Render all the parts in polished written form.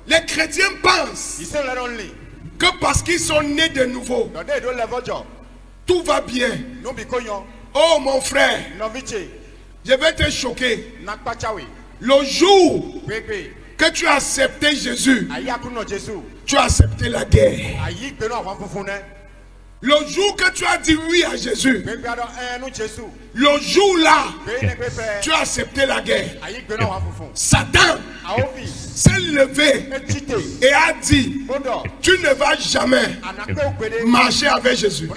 Les chrétiens pensent que parce qu'ils sont nés de nouveau, tout va bien. Oh mon frère, je vais te choquer. Le jour que tu as accepté Jésus, tu as accepté la guerre. Le jour que tu as dit oui à Jésus, le jour là, tu as accepté la guerre. Satan s'est levé et a dit, tu ne vas jamais marcher avec Jésus.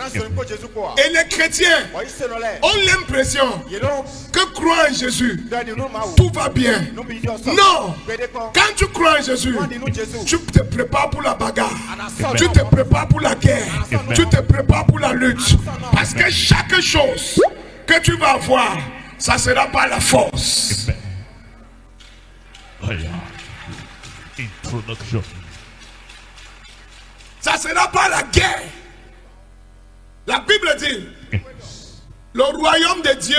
Et les chrétiens ont l'impression que croire en Jésus, tout va bien. Non, quand tu crois en Jésus, tu te prépares pour la bagarre, tu te prépares pour la guerre, tu te prépares pour la lutte. Parce que chaque chose que tu vas avoir, ça sera pas la force. Introduction. Ça sera pas la guerre. La Bible dit, le royaume de Dieu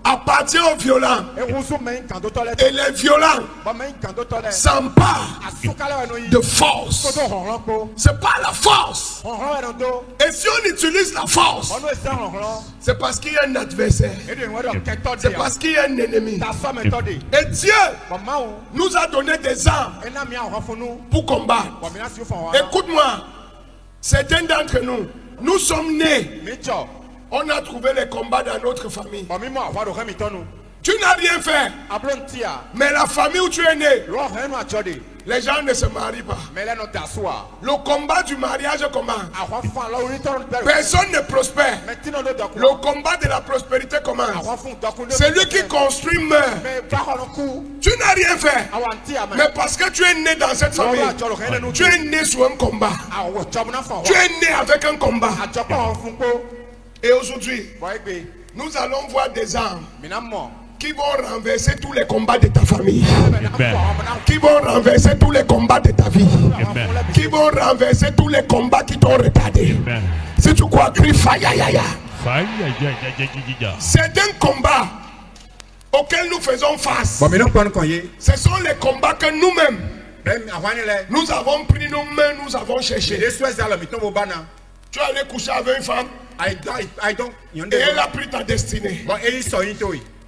appartient aux violents, et les violents s'emparent de force. C'est pas la force. Et si on utilise la force, c'est parce qu'il y a un adversaire, c'est parce qu'il y a un ennemi. Et Dieu nous a donné des armes pour combattre. Écoute-moi, certains d'entre nous, nous sommes nés, on a trouvé les combats dans notre famille. Tu n'as rien fait. Mais la famille où tu es né, les gens ne se marient pas. Le combat du mariage commence. Personne ne prospère. Le combat de la prospérité commence. Celui qui construit meurt. Tu n'as rien fait. Mais parce que tu es né dans cette famille, tu es né sur un combat. Tu es né avec un combat. Et aujourd'hui, nous allons voir des armes qui vont renverser tous les combats de ta famille, qui vont renverser tous les combats de ta vie, qui vont renverser tous les combats qui t'ont retardé. Si tu crois, crie faya. C'est un combat auquel nous faisons face. Ce sont les combats que nous-mêmes, nous avons pris nos mains, nous avons cherché. Tu es allé coucher avec une femme et elle a pris ta destinée.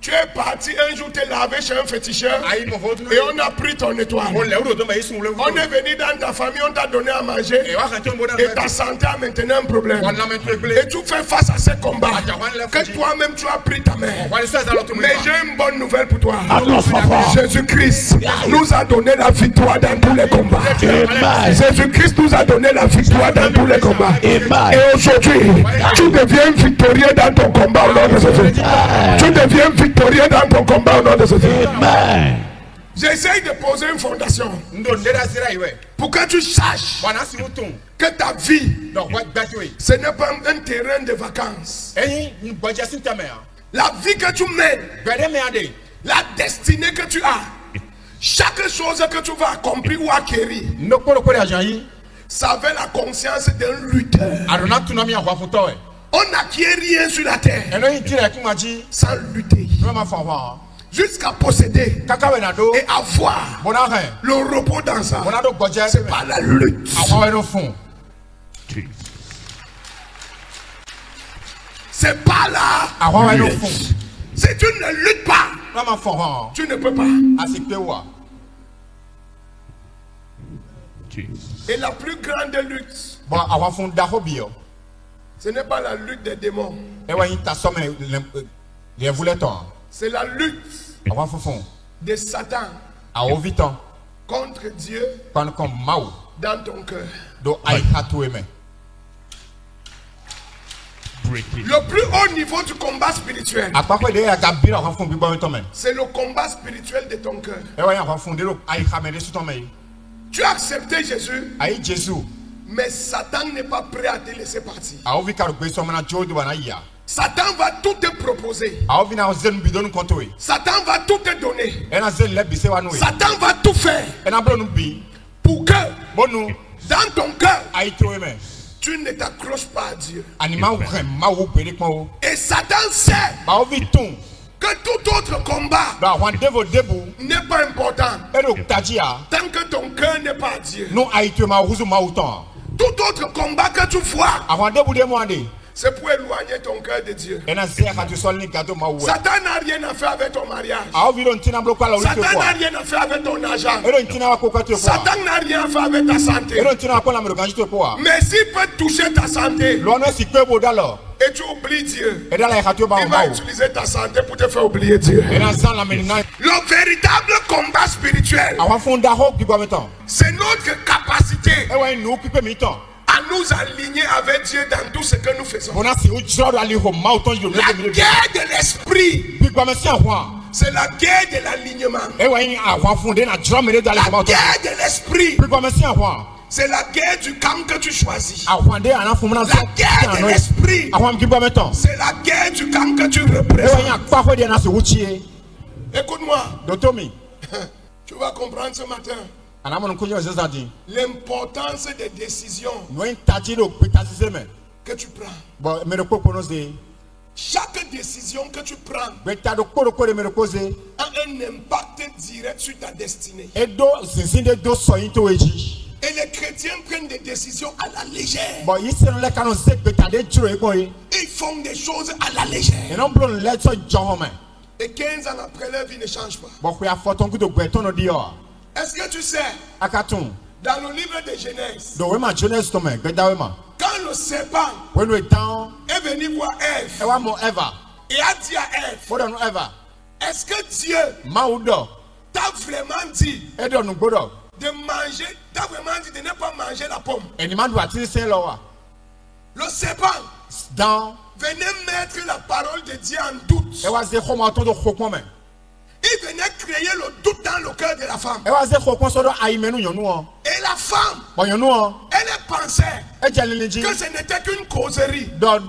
Tu es parti un jour te laver chez un féticheur et on a pris ton étoile. On est venu dans ta famille, on t'a donné à manger et ta santé a maintenant un problème. Et tu fais face à ces combats que toi-même tu as pris ta main. Mais j'ai une bonne nouvelle pour toi. Jésus-Christ nous a donné la victoire dans tous les combats. Jésus-Christ nous a donné la victoire dans tous les combats. Et aujourd'hui, tu deviens victorieux dans ton combat au nom de Jésus. Tu deviens victorieux dans ton combat au nom de Jésus. J'essaye de poser une fondation pour que tu saches que ta vie, ce n'est pas un terrain de vacances. La vie que tu mènes, la destinée que tu as, chaque chose que tu vas accomplir ou acquérir, ça avait la conscience d'un lutteur. On n'acquiert rien sur la terre sans lutter. Jusqu'à posséder et avoir le repos dans ça. C'est pas la lutte. C'est pas la lutte. Si tu ne luttes pas, tu ne peux pas. Et la plus grande lutte, ce n'est pas la lutte des démons. C'est la lutte de Satan contre Dieu dans ton cœur. Le plus haut niveau du combat spirituel, c'est le combat spirituel de ton cœur. Tu as accepté Jésus, mais Satan n'est pas prêt à te laisser partir. Satan va tout te proposer. Satan va tout te donner. Satan va tout faire pour que dans ton cœur, tu ne t'accroches pas à Dieu. Et Satan sait que tout autre combat n'est pas important. Tant que ton cœur n'est pas à Dieu. Tout autre combat que tu vois, c'est pour éloigner ton cœur de Dieu. Satan n'a rien à faire avec ton mariage. Satan n'a rien à faire avec ton argent. Satan n'a rien à faire avec ta santé. Mais s'il peut toucher ta santé et tu oublies Dieu, il va utiliser ta santé pour te faire oublier Dieu. Le véritable combat spirituel, c'est notre capacité à nous aligner avec Dieu dans tout ce que nous faisons. La guerre de l'esprit, c'est la guerre de l'alignement. La guerre de l'esprit, c'est la guerre du camp que tu choisis. La guerre de l'esprit, c'est la guerre du camp que tu représentes. Écoute-moi, tu vas comprendre ce matin l'importance des décisions que tu prends. Chaque décision que tu prends a un impact direct sur ta destinée. Et les chrétiens prennent des décisions à la légère. Ils font des choses à la légère. Et 15 ans après, leur vie ne change pas. Est-ce que tu sais, dans le livre de Genèse, quand le serpent est venu voir Ève et a dit à Ève, est-ce que Dieu t'a vraiment dit de manger, t'a vraiment dit de ne pas manger la pomme? Le serpent venait mettre la parole de Dieu en doute. Il venait créer le doute dans le cœur de la femme. Et la femme, elle pensait que ce n'était qu'une causerie. Elle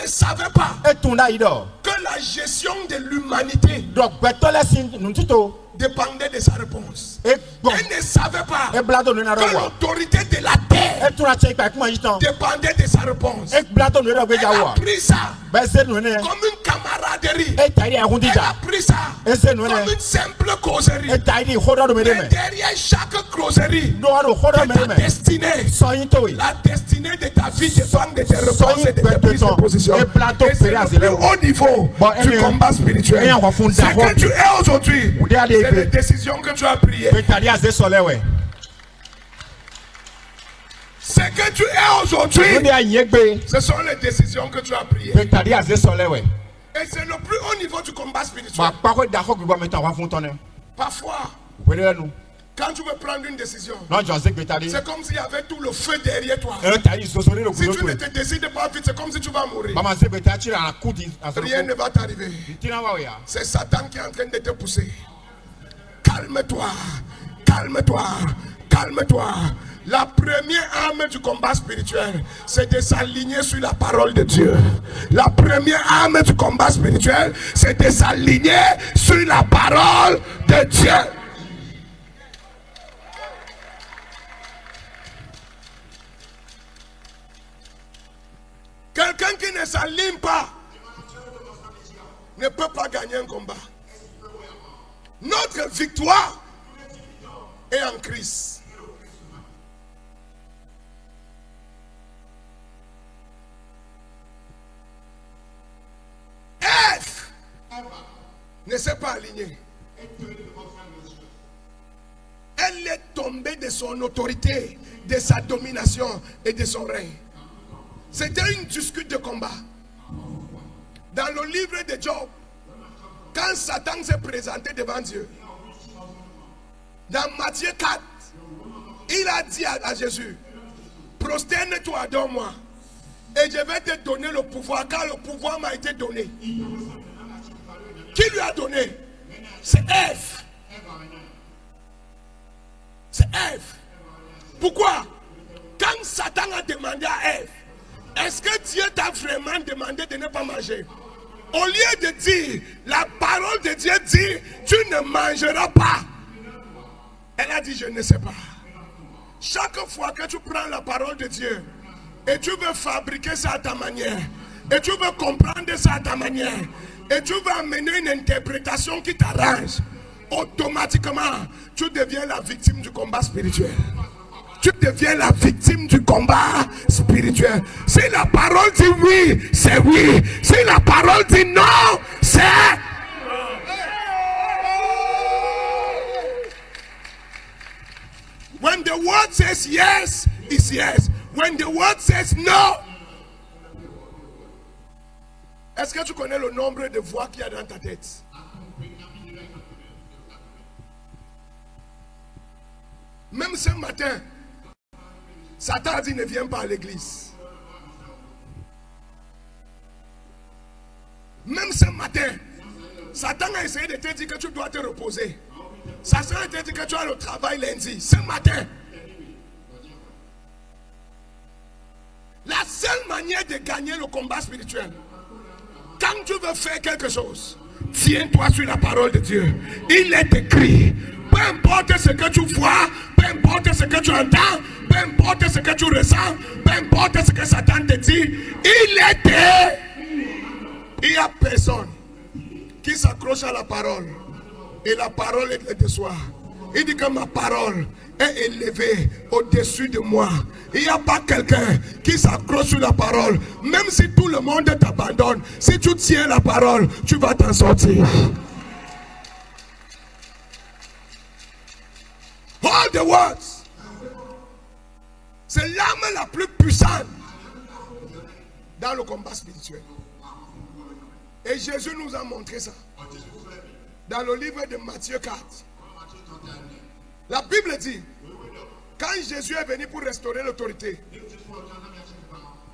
ne savait pas que la gestion de l'humanité dépendait de sa réponse. Elle ne savait pas que l'autorité de la terre dépendait de sa réponse. Elle a pris ça comme une camaraderie. Elle a pris ça comme une simple causerie. Mais derrière chaque causerie, ta destinée, la destinée de ta vie dépend de tes réponses et de tes prises de position. Et c'est le plus haut niveau du combat spirituel. Ce que tu es aujourd'hui, c'est les décisions que tu as priées. Ce que tu es aujourd'hui, ce sont les décisions que tu as priées. Et c'est le plus haut niveau du combat spirituel. Parfois, quand tu veux prendre une décision, c'est comme s'il y avait tout le feu derrière toi. Si tu ne te décides pas vite, c'est comme si tu vas mourir. Rien ne va t'arriver. C'est Satan qui est en train de te pousser. Calme-toi, calme-toi, calme-toi. La première arme du combat spirituel, c'est de s'aligner sur la parole de Dieu. La première arme du combat spirituel, c'est de s'aligner sur la parole de Dieu. Quelqu'un qui ne s'aligne pas ne peut pas gagner un combat. Notre victoire est en Christ. Ève ne s'est pas alignée. Elle est tombée de son autorité, de sa domination et de son règne. C'était une discute de combat. Dans le livre de Job, quand Satan s'est présenté devant Dieu, dans Matthieu 4, il a dit à Jésus, prosterne-toi, adore-moi, et je vais te donner le pouvoir, car le pouvoir m'a été donné. Qui lui a donné? C'est Ève. C'est Ève. Pourquoi? Quand Satan a demandé à Ève, est-ce que Dieu t'a vraiment demandé de ne pas manger? Au lieu de dire, la parole de Dieu dit, tu ne mangeras pas. Elle a dit, je ne sais pas. Chaque fois que tu prends la parole de Dieu et tu veux fabriquer ça à ta manière, et tu veux comprendre ça à ta manière, et tu vas amener une interprétation qui t'arrange, automatiquement, tu deviens la victime du combat spirituel. Tu deviens la victime du combat spirituel. Si la parole dit oui, c'est oui. Si la parole dit non, c'est... When the word says yes, it's yes. When the word says no. Est-ce que tu connais le nombre de voix qu'il y a dans ta tête? Même ce matin, Satan a dit ne viens pas à l'église. Même ce matin, Satan a essayé de te dire que tu dois te reposer. Satan a dit que tu as le travail lundi. Ce matin, la seule manière de gagner le combat spirituel, quand tu veux faire quelque chose, tiens-toi sur la parole de Dieu. Il est écrit, peu importe ce que tu vois, peu importe ce que tu entends, peu importe ce que tu ressens, peu importe ce que Satan te dit, il n'y a personne qui s'accroche à la parole et la parole est de soi. Il dit que ma parole est élevée au-dessus de moi. Il n'y a pas quelqu'un qui s'accroche sur la parole. Même si tout le monde t'abandonne, si tu tiens la parole, tu vas t'en sortir. All the words. C'est l'arme la plus puissante dans le combat spirituel. Et Jésus nous a montré ça. Dans le livre de Matthieu 4. La Bible dit, quand Jésus est venu pour restaurer l'autorité,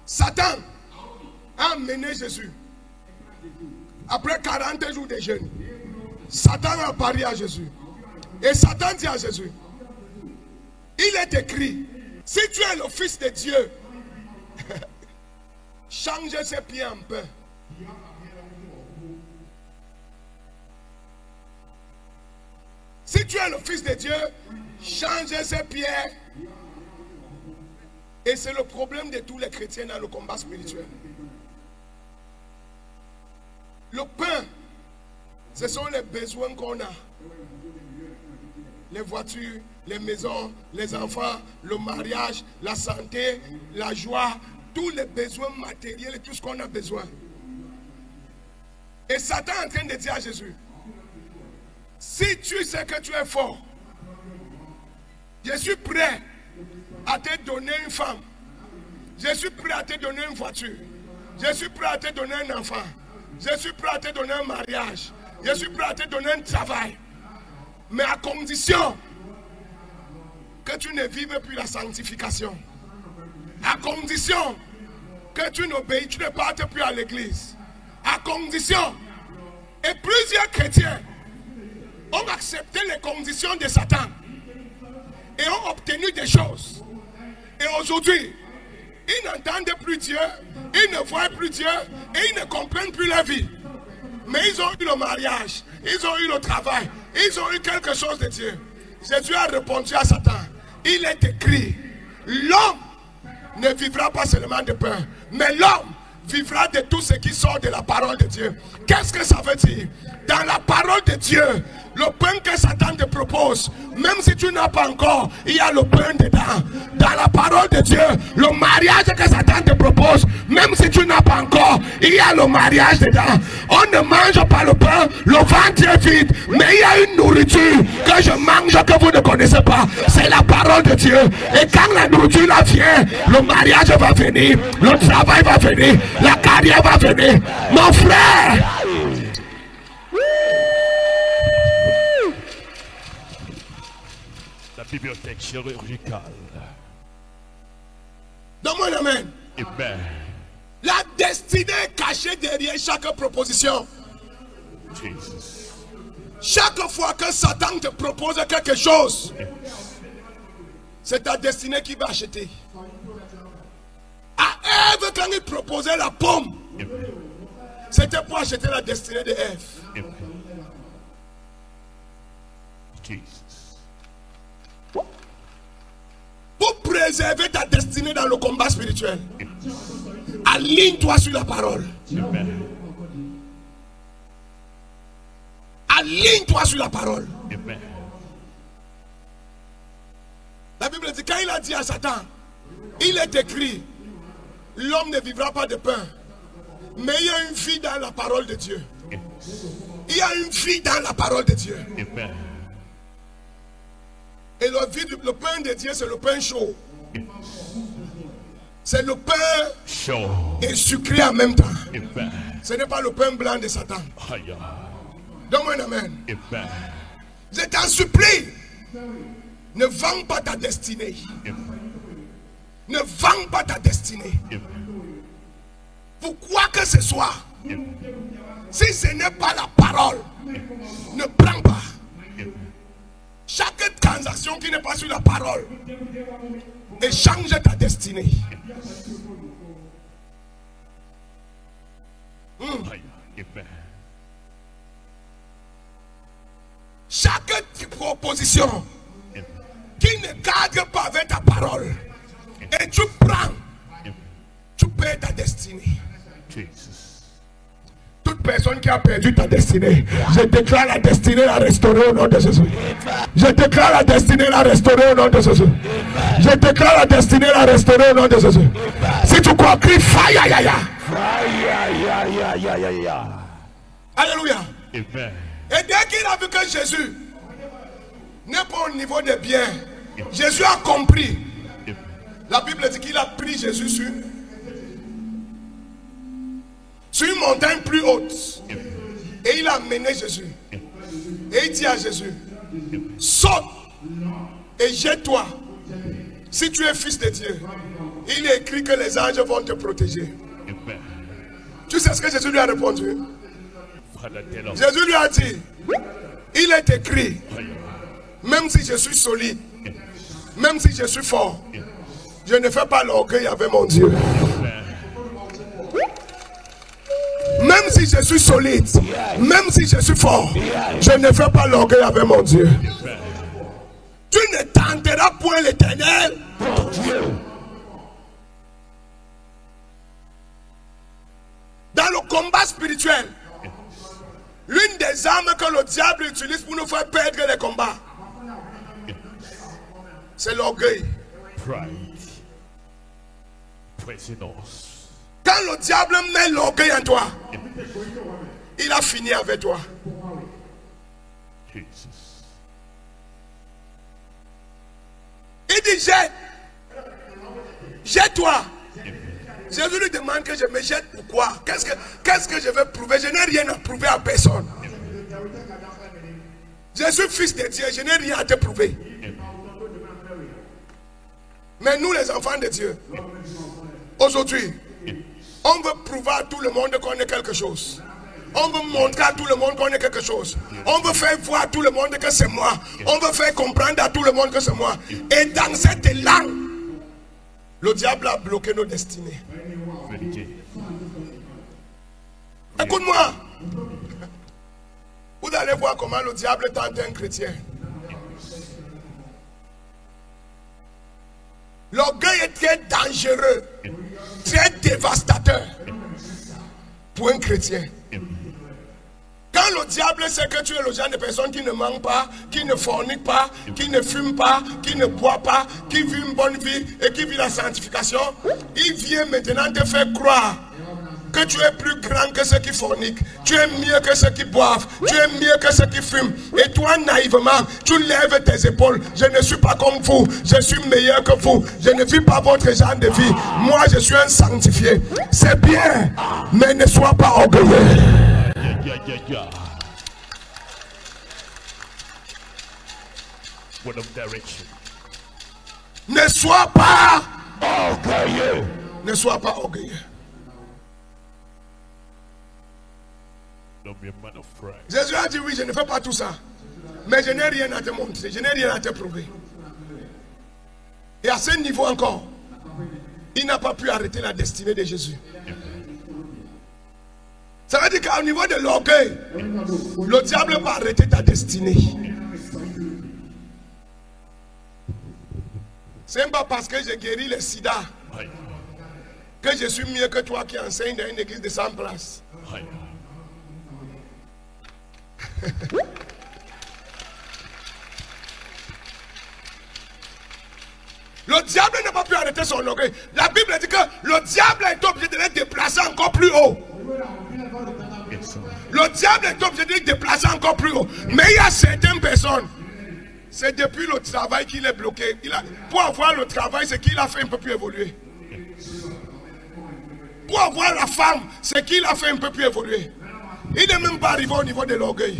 Satan a mené Jésus. Après 40 jours de jeûne, Satan a apparu à Jésus. Et Satan dit à Jésus, il est écrit, si tu es le Fils de Dieu, change ses pieds en pain. Si tu es le Fils de Dieu, change ses pieds. Et c'est le problème de tous les chrétiens dans le combat spirituel. Le pain, ce sont les besoins qu'on a. Les voitures, les maisons, les enfants, le mariage, la santé, la joie, tous les besoins matériels et tout ce qu'on a besoin. Et Satan est en train de dire à Jésus, si tu sais que tu es fort, je suis prêt à te donner une femme. Je suis prêt à te donner une voiture. Je suis prêt à te donner un enfant. Je suis prêt à te donner un mariage. Je suis prêt à te donner un travail. Mais à condition que tu ne vives plus la sanctification. À condition que tu n'obéis, tu ne partes plus à l'église. À condition. Et plusieurs chrétiens ont accepté les conditions de Satan et ont obtenu des choses. Et aujourd'hui, ils n'entendent plus Dieu, ils ne voient plus Dieu et ils ne comprennent plus la vie. Mais ils ont eu le mariage, ils ont eu le travail, ils ont eu quelque chose de Dieu. Jésus a répondu à Satan, il est écrit, l'homme ne vivra pas seulement de pain, mais l'homme vivra de tout ce qui sort de la parole de Dieu. Qu'est-ce que ça veut dire? Dans la parole de Dieu, le pain que Satan te propose, même si tu n'as pas encore, il y a le pain dedans. Dans la parole de Dieu, le mariage que Satan te propose, même si tu n'as pas encore, il y a le mariage dedans. On ne mange pas le pain, le ventre est vide, mais il y a une nourriture que je mange que vous ne connaissez pas. C'est la parole de Dieu. Et quand la nourriture là vient, le mariage va venir, le travail va venir, la carrière va venir. Mon frère, la bibliothèque chirurgicale. Donne-moi un amen. Amen. La destinée est cachée derrière chaque proposition. Jesus. Chaque fois que Satan te propose quelque chose, c'est ta destinée qui va acheter. À Ève, quand il proposait la pomme, c'était pour acheter la destinée de Ève. Jesus. Pour préserver ta destinée dans le combat spirituel, aligne-toi sur la parole. Amen. Aligne-toi sur la parole. Amen. La Bible dit, quand il a dit à Satan, il est écrit, l'homme ne vivra pas de pain, mais il y a une vie dans la parole de Dieu. Il y a une vie dans la parole de Dieu. Amen. Et le pain de Dieu, c'est le pain chaud. C'est le pain chaud et sucré en même temps. Amen. Ce n'est pas le pain blanc de Satan. Aïe. Donne-moi un amen. Amen. Je t'en supplie, ne vends pas ta destinée. Amen. Ne vends pas ta destinée. Amen. Pour quoi que ce soit, si ce n'est pas la parole, ne prends pas. Chaque transaction qui n'est pas sur la parole échange ta destinée. Amen. Chaque proposition qui ne cadre pas avec ta parole et tu prends, tu perds ta destinée. Jesus. Toute personne qui a perdu ta destinée, je déclare la destinée la restaurer au nom de Jésus. Je déclare la destinée la restaurer au nom de Jésus. Je déclare la destinée la restaurer au nom de Jésus. Si tu crois, crie fire, ya, ya. Alléluia. Amen. Et dès qu'il a vu que Jésus n'est pas au niveau des biens, Jésus a compris. La Bible dit qu'il a pris Jésus sur une montagne plus haute. Et il a amené Jésus. Et il dit à Jésus, saute et jette-toi. Si tu es fils de Dieu, il est écrit que les anges vont te protéger. Tu sais ce que Jésus lui a répondu? Jésus lui a dit, il est écrit, même si je suis solide, même si je suis fort, je ne fais pas l'orgueil avec mon Dieu. Même si je suis solide, même si je suis fort, je ne fais pas l'orgueil avec mon Dieu. Tu ne tenteras point l'Éternel. Dans le combat spirituel, l'une des armes que le diable utilise pour nous faire perdre les combats, c'est l'orgueil. Quand le diable met l'orgueil en toi, il a fini avec toi. Il dit jette. Jette-toi. Jésus lui demande que je me jette pourquoi? Qu'est-ce que je vais prouver? Je n'ai rien à prouver à personne. Je suis fils de Dieu, je n'ai rien à te prouver. Mais nous les enfants de Dieu, aujourd'hui, on veut prouver à tout le monde qu'on est quelque chose. On veut montrer à tout le monde qu'on est quelque chose. On veut faire voir à tout le monde que c'est moi. On veut faire comprendre à tout le monde que c'est moi. Et dans cette langue, le diable a bloqué nos destinées. Écoute-moi. Vous allez voir comment le diable tente un chrétien. L'orgueil est très dangereux, très dévastateur pour un chrétien. Quand le diable sait que tu es le genre de personne qui ne ment pas, qui ne fornique pas, qui ne fume pas, qui ne boit pas, qui vit une bonne vie et qui vit la sanctification, il vient maintenant te faire croire que tu es plus grand que ceux qui forniquent, tu es mieux que ceux qui boivent, tu es mieux que ceux qui fument. Et toi, naïvement, tu lèves tes épaules. Je ne suis pas comme vous, je suis meilleur que vous. Je ne vis pas votre genre de vie. Moi, je suis un sanctifié. C'est bien, mais ne sois pas orgueilleux. Word of direction. Ne sois pas orgueilleux. Ne sois pas orgueilleux. Don't be a man of pride. Jésus a dit oui, je ne fais pas tout ça. Mais je n'ai rien à te montrer, je n'ai rien à te prouver. Et à ce niveau encore, il n'a pas pu arrêter la destinée de Jésus. Ça veut dire qu'au niveau de l'orgueil, le diable va arrêter ta destinée. C'est pas parce que j'ai guéri le sida que je suis mieux que toi qui enseigne dans une église de 100 places. Le diable n'a pas pu arrêter son orgueil. La Bible dit que le diable est obligé de le déplacer encore plus haut. Le diable est obligé de le déplacer encore plus haut. Mais il y a certaines personnes, c'est depuis le travail qu'il est bloqué. Pour avoir le travail, c'est qu'il a fait un peu plus évoluer. Pour avoir la femme, c'est qu'il a fait un peu plus évoluer. Il n'est même pas arrivé au niveau de l'orgueil.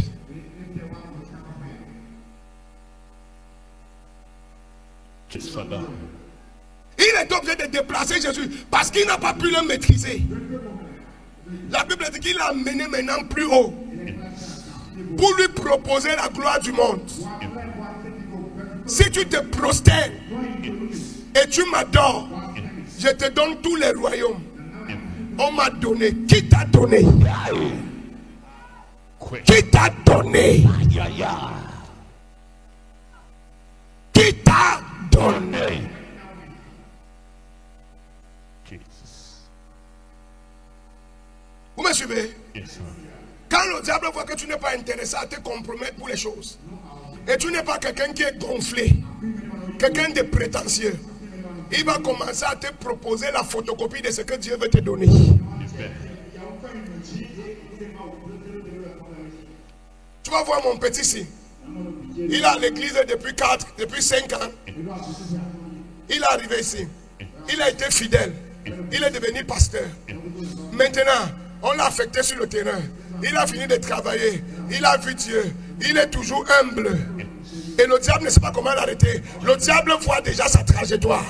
Il est obligé de déplacer Jésus parce qu'il n'a pas pu le maîtriser. La Bible dit qu'il l'a amené maintenant plus haut pour lui proposer la gloire du monde. Si tu te prosternes et tu m'adores, je te donne tous les royaumes. On m'a donné. Qui t'a donné? Qui t'a donné? Qui t'a donné? Vous me suivez? Quand le diable voit que tu n'es pas intéressé à te compromettre pour les choses, et tu n'es pas quelqu'un qui est gonflé, quelqu'un de prétentieux, il va commencer à te proposer la photocopie de ce que Dieu veut te donner. Tu vas voir mon petit ici. Il est à l'église depuis 5 ans. Il est arrivé ici. Il a été fidèle. Il est devenu pasteur. Maintenant, on l'a affecté sur le terrain. Il a fini de travailler. Il a vu Dieu. Il est toujours humble. Et le diable ne sait pas comment l'arrêter. Le diable voit déjà sa trajectoire.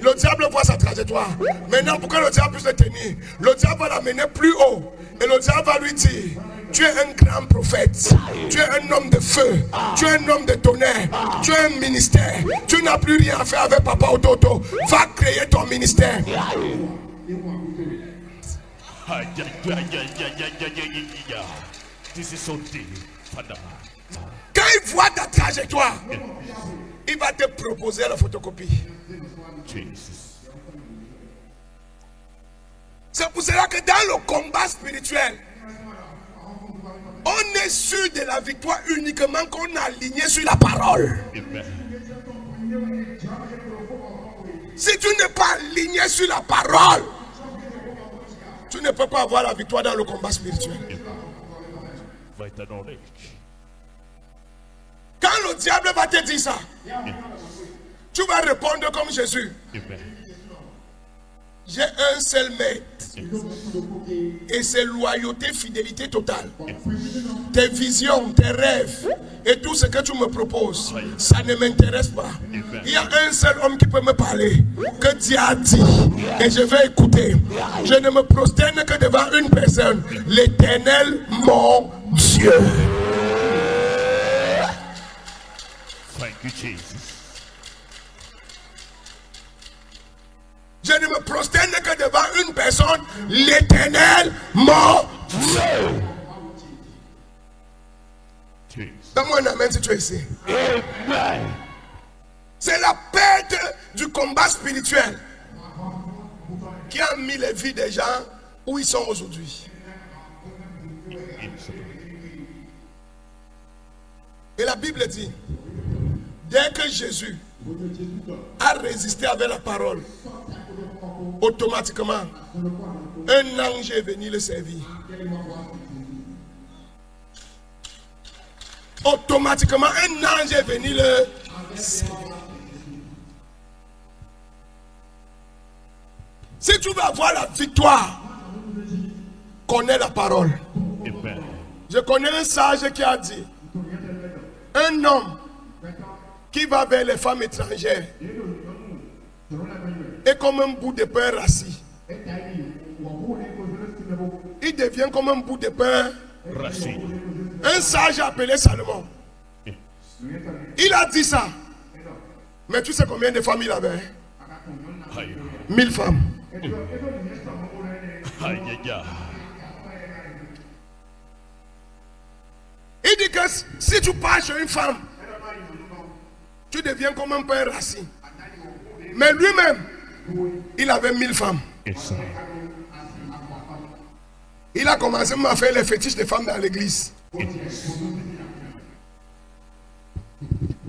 Le diable voit sa trajectoire. Maintenant, pour que le diable puisse le tenir, le diable va l'amener plus haut. Et le diable va lui dire: tu es un grand prophète. Tu es un homme de feu. Tu es un homme de tonnerre. Tu as un ministère. Tu n'as plus rien à faire avec Papa Ototo. Va créer ton ministère. Quand il voit ta trajectoire, il va te proposer la photocopie. C'est pour cela que dans le combat spirituel, on est sûr de la victoire uniquement qu'on est aligné sur la parole. Si tu n'es pas aligné sur la parole, tu ne peux pas avoir la victoire dans le combat spirituel. Quand le diable va te dire ça, tu vas répondre comme Jésus. J'ai un seul maître. Et c'est loyauté, fidélité totale. Tes visions, tes rêves et tout ce que tu me proposes, ça ne m'intéresse pas. Il y a un seul homme qui peut me parler, que Dieu a dit, et je vais écouter. Je ne me prosterne que devant une personne, l'Éternel, mon Dieu. Thank you, Jesus. Je ne me prosterne que devant une personne, l'Éternel, mon Dieu. Donne-moi un amen si tu es ici. Amen. C'est la perte du combat spirituel qui a mis les vies des gens où ils sont aujourd'hui. Et la Bible dit, dès que Jésus a résisté avec la parole, automatiquement, un ange est venu le servir. Automatiquement, un ange est venu le servir. Si tu veux avoir la victoire, connais la parole. Amen. Je connais un sage qui a dit, un homme qui va vers les femmes étrangères est comme un bout de pain rassis. Il devient comme un bout de pain rassis. Un sage appelé Salomon, il a dit ça. Mais tu sais combien de femmes il avait? 1000 femmes. Il dit que si tu pars chez une femme, tu deviens comme un pain rassis. Mais lui-même, il avait 1000 femmes. Il a commencé à faire les fétiches des femmes dans l'église.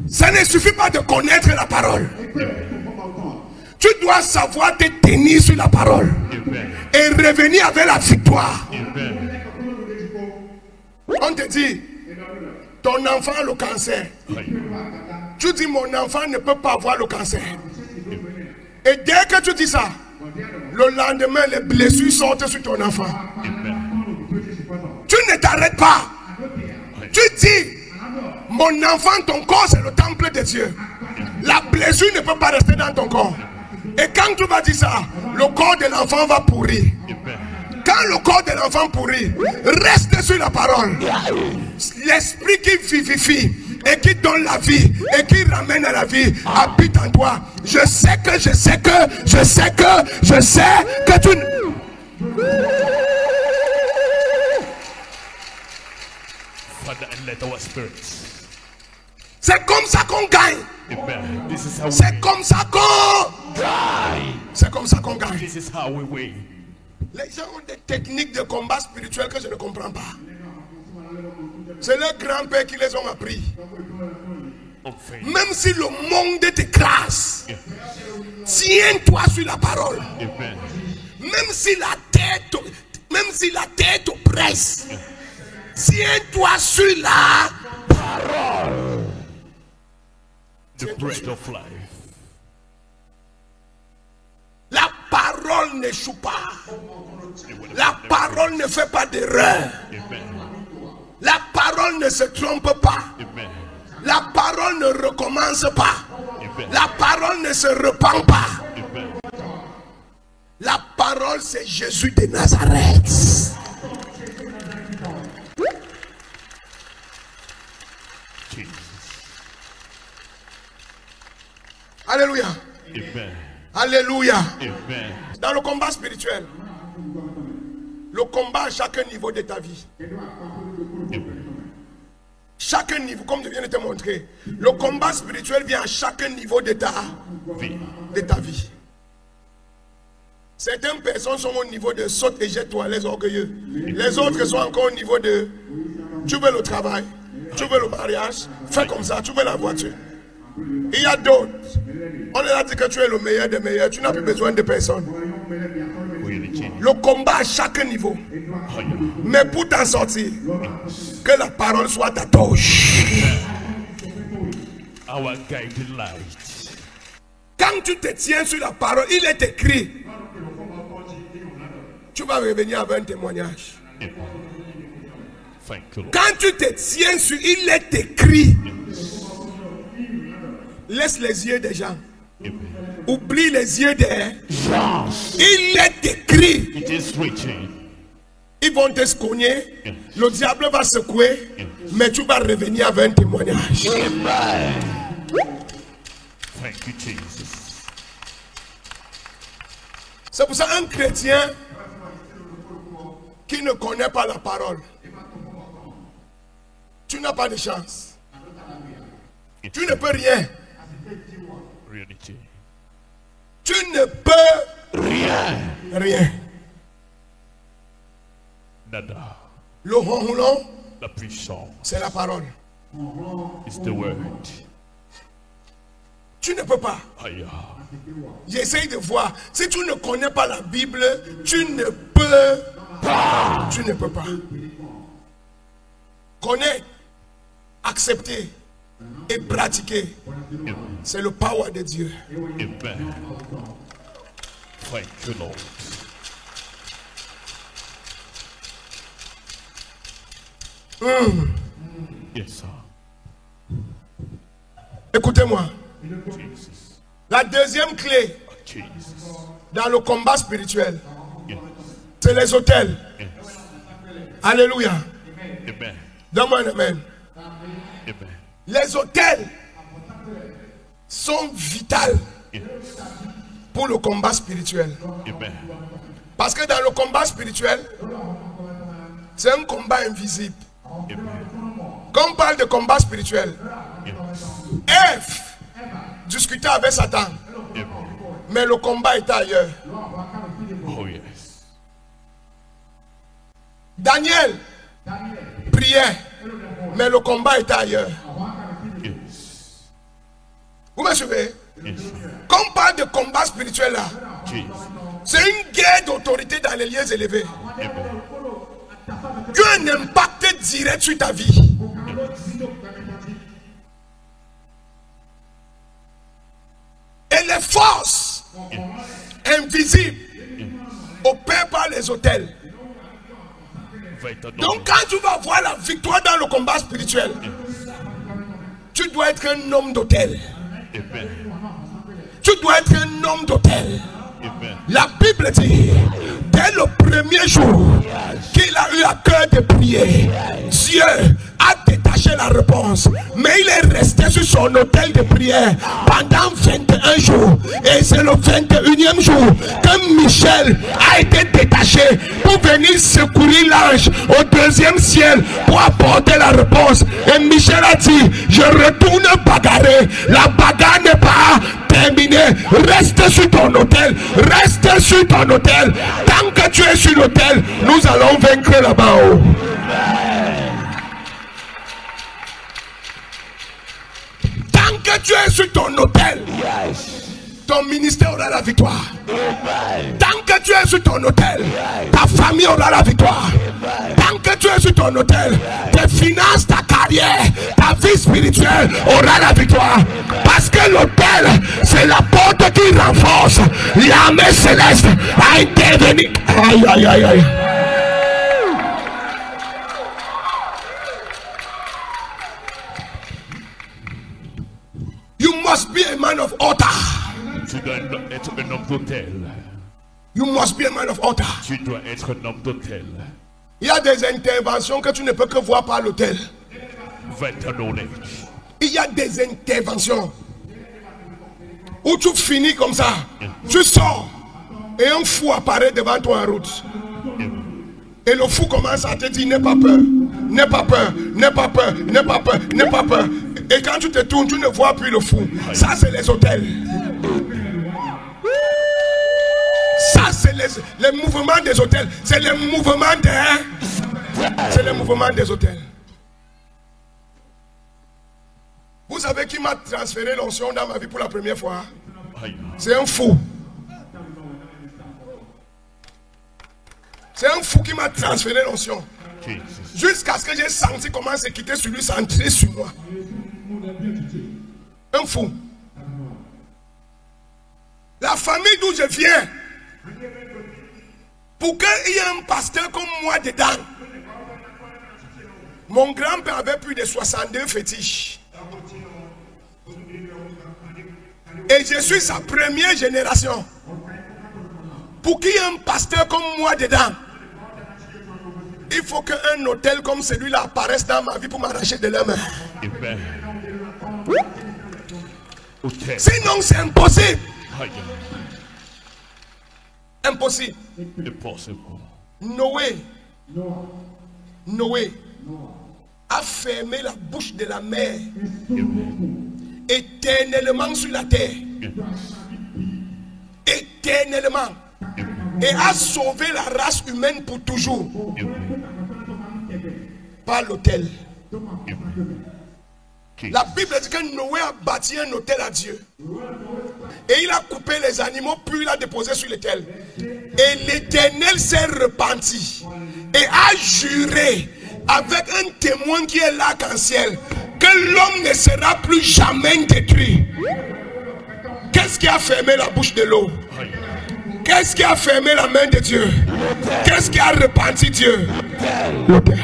Ça ne suffit pas de connaître la parole. dois savoir te tenir sur la parole. Amen. Et revenir avec la victoire. Amen. On te dit, ton enfant a le cancer. Tu dis, mon enfant ne peut pas avoir le cancer. Et dès que tu dis ça, le lendemain, les blessures sortent sur ton enfant. Tu ne t'arrêtes pas. Tu dis, mon enfant, ton corps, c'est le temple de Dieu. La blessure ne peut pas rester dans ton corps. Et quand tu vas dire ça, le corps de l'enfant va pourrir. Quand le corps de l'enfant pourrit, reste sur la parole. L'esprit qui vivifie et qui donne la vie et qui ramène à la vie habite en toi. Je sais que tu... Father, and let our spirits. C'est comme ça qu'on gagne. Amen. This is how we C'est comme ça qu'on die. C'est comme ça qu'on gagne. This is how we win. Les gens ont des techniques de combat spirituel que je ne comprends pas. C'est leurs grands-pères qui les ont appris. Même si le monde t'écrase, tiens-toi sur la parole. Amen. Même si la tête oppresse, tiens-toi sur la parole. The bread of life. La parole n'échoue pas. La parole ne fait pas d'erreur. Amen. La parole ne se trompe pas. Amen. La parole ne recommence pas. Amen. La parole ne se repent pas. Amen. La parole, c'est Jésus de Nazareth. Jesus. Alléluia. Amen. Alléluia. Amen. Dans le combat spirituel, le combat à chaque niveau de ta vie. Amen. Chaque niveau, comme je viens de te montrer, le combat spirituel vient à chaque niveau de ta vie. Certaines personnes sont au niveau de saute et jette-toi, les orgueilleux. Les autres sont encore au niveau de tu veux le travail, tu veux le mariage, fais comme ça, tu veux la voiture. Il y a d'autres. On leur a dit que tu es le meilleur des meilleurs, tu n'as plus besoin de personne. Le combat à chaque niveau. Mais pour t'en sortir, que la parole soit ta torche. Our guiding light. Quand tu te tiens sur la parole, il est écrit. Tu vas revenir avec un témoignage. Thank you, Lord. Quand tu te tiens sur, il est écrit. Laisse les yeux des gens. Oublie les yeux des gens. Il est écrit. It is written. Ils vont te cogner. Le diable va secouer. Mais tu vas revenir avec un témoignage. Thank you, Jesus. C'est pour ça un chrétien qui ne connaît pas la parole, tu n'as pas de chance. Tu ne peux rien. Reality. Tu ne peux rien. Nada. Le ronron, La puissance c'est la parole. is the word. Tu ne peux pas. Aya. J'essaye de voir. Si tu ne connais pas la Bible, tu ne peux pas. Tu ne peux pas. Connais, accepter et pratiquer. C'est le power de Dieu. Amen. Thank you, Lord. Yes, sir. Écoutez-moi. Jesus. La deuxième clé Jesus. dans le combat spirituel, Yes. c'est les autels. Yes. Alléluia. Amen. Donne-moi un amen. Amen. Les autels sont vitaux Yes. pour le combat spirituel. Amen. Parce que dans le combat spirituel, c'est un combat invisible. Amen. Quand on parle de combat spirituel, Yes. Ève discutait avec Satan, Amen. mais le combat était ailleurs. Oh, yes. Daniel priait, mais le combat était ailleurs. Yes. Vous me suivez? Quand on parle de combat spirituel là, c'est une guerre d'autorité dans les lieux élevés. Qui a un impact direct sur ta vie. Et les forces invisibles opèrent par les autels. Donc quand tu vas voir la victoire dans le combat spirituel, tu dois être un homme d'autel. Tu dois être un homme d'autel. La Bible dit, dès le premier jour qu'il a eu à cœur de prier, Dieu a détaché la réponse. Mais il est resté sur son autel de prière pendant 21 jours. Et c'est le 21e jour que Michel a été détaché pour venir secourir l'ange au deuxième ciel pour apporter la réponse. Et Michel a dit, je retourne bagarrer. La bagarre n'est pas terminée. Reste sur ton autel. Reste sur ton autel. Tant que tu es sur l'autel, nous allons vaincre là-bas haut. Tant que tu es sur ton autel, ton ministère aura la victoire. Tant que tu es sur ton autel, ta famille aura la victoire. Tant que tu es sur ton autel, tes finances, ta carrière, ta vie spirituelle aura la victoire. Parce que l'autel, c'est la porte qui renforce l'armée céleste à intervenir. Aïe, aïe, aïe, aïe. You must be a man of altar. Tu dois être un homme d'autel. You must be a man of altar. Tu dois être un homme d'autel. Il y a des interventions que tu ne peux que voir par l'autel. Il y a des interventions où tu finis comme ça. Tu sors et un fou apparaît devant toi en route. Et le fou commence à te dire, n'aie pas peur, n'aie pas peur, n'aie pas peur, n'aie pas peur, n'aie pas peur. Et quand tu te tournes, tu ne vois plus le fou. Ça, c'est les autels. Ça, c'est les mouvements des autels. C'est les mouvements des... C'est les mouvements des autels. Vous savez qui m'a transféré l'onction dans ma vie pour la première fois? C'est un fou. C'est un fou qui m'a transféré l'onction. Jusqu'à ce que j'ai senti comment c'est quitté sur lui, centré sur moi. Un fou. La famille d'où je viens, pour qu'il y ait un pasteur comme moi dedans, mon grand-père avait plus de 62 fétiches. Et je suis sa première génération. Pour qu'il y ait un pasteur comme moi dedans, il faut qu'un hôtel comme celui-là apparaisse dans ma vie pour m'arracher de la main. Sinon c'est impossible. Impossible. Noé a fermé la bouche de la mer éternellement sur la terre. Éternellement. Et a sauvé la race humaine pour toujours. Par l'autel. La Bible dit que Noé a bâti un autel à Dieu. Et il a coupé les animaux, puis il a déposé sur l'autel. Et l'Éternel s'est repenti et a juré avec un témoin qui est l'arc-en-ciel que l'homme ne sera plus jamais détruit. Qu'est-ce qui a fermé la bouche de l'eau? Qu'est-ce qui a fermé la main de Dieu? Qu'est-ce qui a repenti Dieu? L'autel.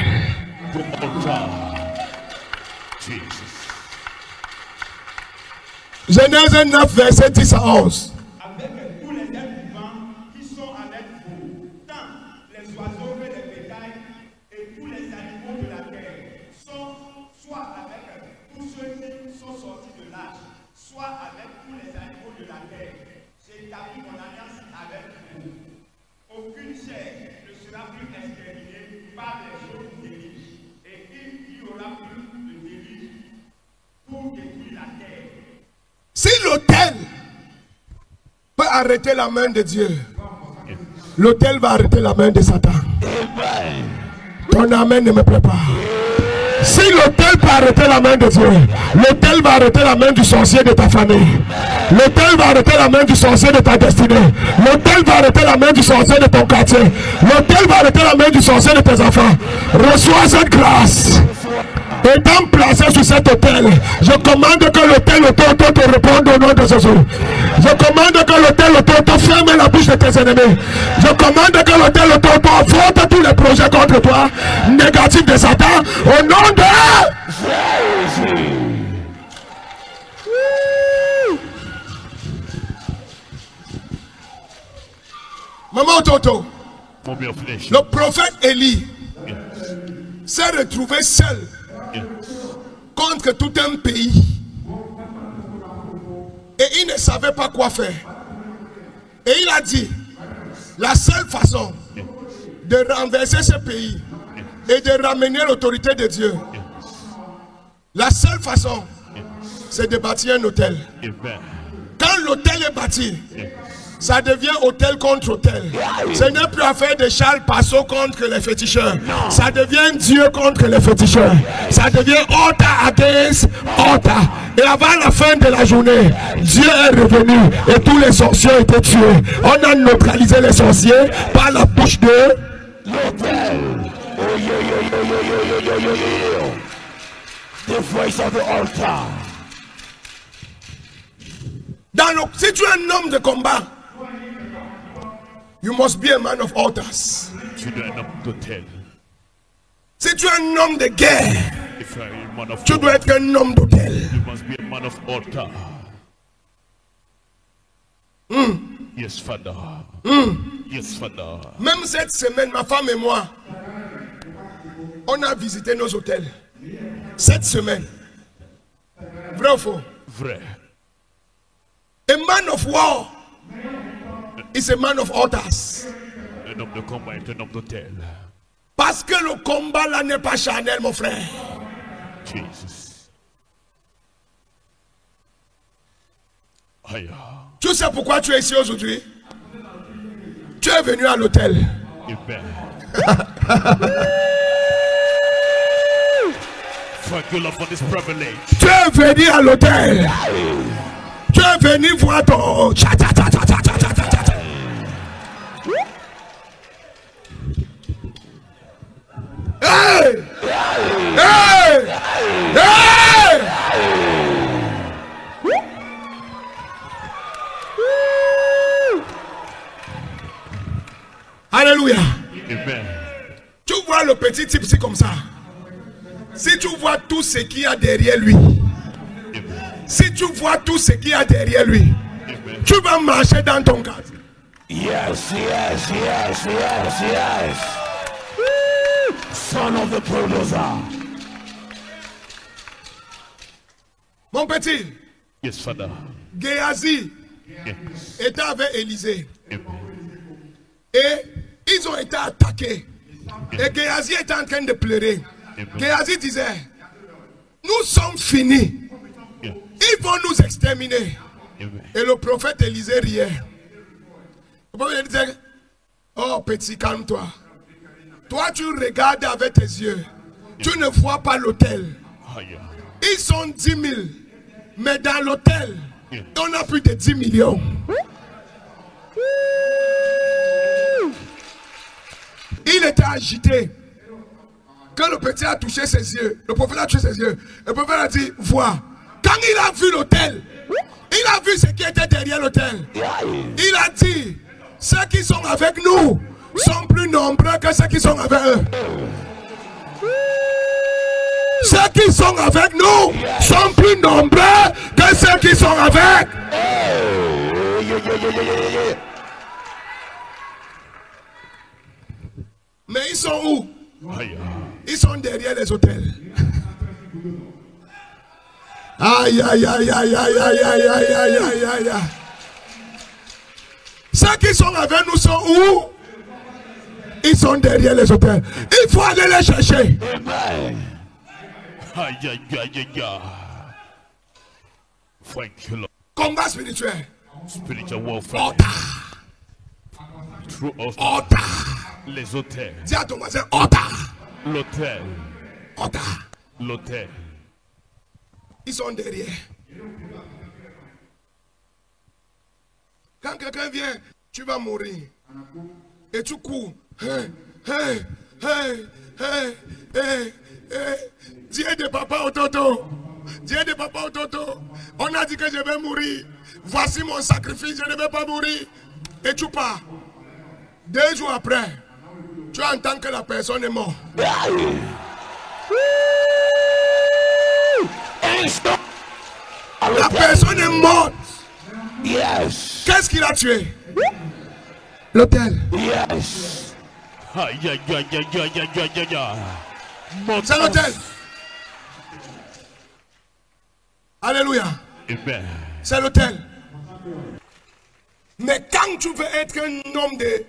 Genèse 9, verset 10 à 11. Avec tous les êtres vivants qui sont avec vous, tant les oiseaux que les bétails et tous les animaux de la terre, soit avec tous ceux qui sont sortis de l'âge, soit avec tous les animaux de la terre. J'ai établi mon alliance avec vous. Aucune chair ne sera plus exterminée par les choses délices, et il y aura plus de délices pour détruire la terre. Si l'autel peut arrêter la main de Dieu, l'autel va arrêter la main de Satan. Ton amen ne me plaît pas. Si l'autel peut va arrêter la main de Dieu. L'autel va arrêter la main du sorcier de ta famille. L'autel va arrêter la main du sorcier de ta destinée. L'autel va arrêter la main du sorcier de ton quartier. L'autel va arrêter la main du sorcier de tes enfants. Reçois cette grâce. Étant placé sur cet autel, je commande que l'autel autour te réponde au nom de Jésus. Je commande que l'autel autour te ferme la bouche de tes ennemis. Je commande que l'autel autour te affronte tous les projets contre toi, négatifs de Satan, au nom de Jésus. Maman Toto, le prophète Élie s'est retrouvé seul contre tout un pays et il ne savait pas quoi faire. Et il a dit, la seule façon de renverser ce pays et de ramener l'autorité de Dieu, la seule façon, c'est de bâtir un hôtel. Quand l'hôtel est bâti, ça devient hôtel contre hôtel. Ce n'est plus affaire de Charles Passot contre les féticheurs. Ça devient Dieu contre les féticheurs. Ça devient altar against altar. Et avant la fin de la journée, Dieu est revenu et tous les sorciers ont été tués. On a neutralisé les sorciers par la bouche de l'autel. The voice of the altar. Si tu es un homme de combat, you must be a man of altars. Si tu es un homme de guerre, tu dois être un homme d'hôtel. Yes, Father. Yes, Father. Même cette semaine, ma femme et moi, on a visité nos hôtels. Cette semaine. Vrai ou faux? Vrai. A man of war is a man of altars. Un homme de combat est un homme d'hôtel. Parce que le combat là n'est pas charnel, mon frère. Jesus. Tu sais pourquoi tu es ici aujourd'hui? Tu es venu à l'hôtel. Tu es venu à l'hôtel. Tu es venu voir ton... Hey! Hey! Hey! Alléluia. Amen. Tu vois le petit type ici comme ça. Si tu vois tout ce qu'il y a derrière lui, si tu vois tout ce qu'il y a derrière lui, tu vas marcher dans ton cadre. Yes, yes, yes, yes, yes. Son of the bulldozer. Mon petit. Yes, Father. Géasi était avec Élisée. Et ils ont été attaqués. Et Géasi était en train de pleurer. Géasi disait, nous sommes finis. Ils vont nous exterminer. Et le prophète Élisée riait. Le prophète disait, oh petit, calme-toi. Toi tu regardes avec tes yeux. Tu ne vois pas l'autel. Ils sont 10 000. Mais dans l'autel, on a plus de 10 millions. Il était agité. Quand le petit a touché ses yeux, le prophète a touché ses yeux. Le prophète a dit, vois. Quand il a vu l'autel, il a vu ce qui était derrière l'autel. Il a dit, ceux qui sont avec nous sont plus nombreux que ceux qui sont avec eux. Ceux qui sont avec nous sont plus nombreux que ceux qui sont avec. Mais ils sont où? Ils sont derrière les hôtels. Aïe, aïe, aïe, aïe, aïe, aïe, aïe, aïe, aïe, aïe, aïe. Ceux qui sont avec nous sont où? Ils sont derrière les hôtels. Il faut aller les chercher. Aïe, aïe, aïe, aïe. Thank you, Lord. Combat spirituel. Spiritual warfare. Altar. Through us. Altar. Les hôtels. Dis à ton voisin, altar. L'hôtel. Altar. L'hôtel. Ils sont derrière. Quand quelqu'un vient, tu vas mourir. Et tu cours. Dieu de papa au toto. Dieu de papa au toto. On a dit que je vais mourir. Voici mon sacrifice, je ne vais pas mourir. Et tu pars. 2 jours après, tu entends que la personne est morte. La personne est morte. Yes. Qu'est-ce qu'il a tué? L'hôtel. Yes. Aïe, aïe, aïe, aïe, aïe, aïe, aïe, aïe, aïe. C'est l'hôtel. Alléluia. Amen. C'est l'hôtel. Mais quand tu veux être un homme de...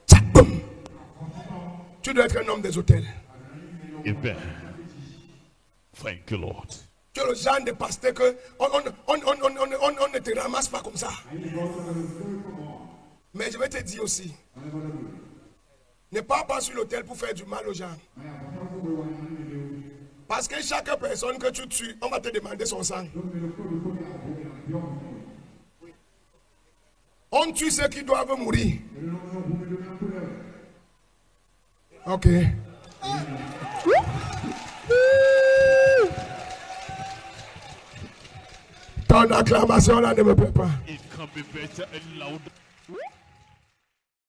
Tchaboum, tu dois être un homme des hôtels. Amen. Thank you, Lord. Tu es le genre de pasteur que on ne te ramasse pas comme ça. Mais je vais te dire aussi, ne pars pas sur l'autel pour faire du mal aux gens. Parce que chaque personne que tu tues, on va te demander son sang. On tue ceux qui doivent mourir. Ok. Ton acclamation là ne me plaît pas. It can be better and louder.